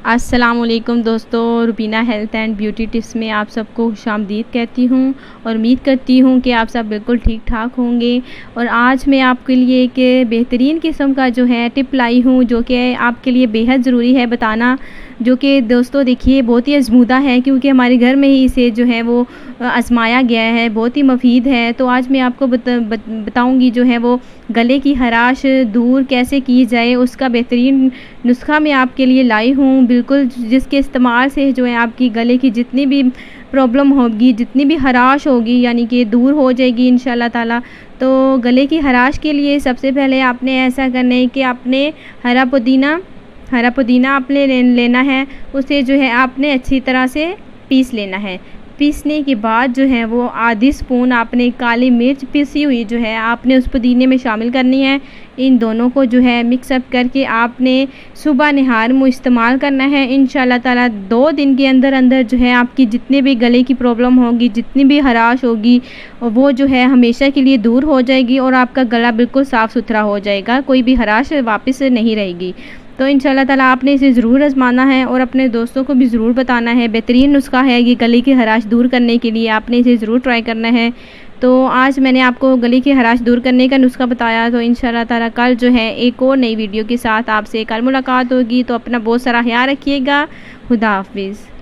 अस्सलामुअलैकुम दोस्तों, Rubina health and beauty tips में आप सबको खुशामदीद कहती हूँ और उम्मीद करती हूँ कि आप सब बिल्कुल ठीक ठाक होंगे। और आज मैं आपके लिए एक बेहतरीन किस्म का जो है टिप लाई हूँ, जो कि आपके लिए बेहद ज़रूरी है बताना। जो कि दोस्तों देखिए बहुत ही आजमूदा है, क्योंकि हमारे घर में ही इसे जो है वो आजमाया गया है, बहुत ही मुफीद है। तो आज मैं आपको बताऊँगी जो है वो गले की खराश दूर कैसे की जाए, उसका बेहतरीन नुस्खा मैं आपके लिए लाई हूँ, बिल्कुल जिसके इस्तेमाल से जो है आपकी गले की जितनी भी प्रॉब्लम होगी, जितनी भी खराश होगी, यानी कि दूर हो जाएगी इंशाल्लाह ताला। तो गले की खराश के लिए सबसे पहले आपने ऐसा करना है कि आपने हरा पुदीना आपने लेना है। उसे जो है आपने अच्छी तरह से पीस लेना है। पीसने के बाद जो है वो आधी स्पून आपने काली मिर्च पिसी हुई जो है आपने उस पुदीने में शामिल करनी है। इन दोनों को जो है मिक्सअप करके आपने सुबह निहार मुँह इस्तेमाल करना है। इंशाल्लाह ताला 2 दिन के अंदर अंदर जो है आपकी जितने भी गले की प्रॉब्लम होगी, जितनी भी खराश होगी, वो जो है हमेशा के लिए दूर हो जाएगी और आपका गला बिल्कुल साफ़ सुथरा हो जाएगा, कोई भी खराश वापस नहीं रहेगी। तो इंशाल्लाह ताला आपने इसे ज़रूर आज़माना है और अपने दोस्तों को भी ज़रूर बताना है। बेहतरीन नुस्खा है ये गले की खराश दूर करने के लिए, आपने इसे ज़रूर ट्राई करना है। तो आज मैंने आपको गले की खराश दूर करने का नुस्खा बताया। तो इंशाल्लाह ताला कल जो है एक और नई वीडियो के साथ आपसे कल मुलाकात होगी। तो अपना बहुत सारा ख्याल रखिएगा। खुदा हाफिज़।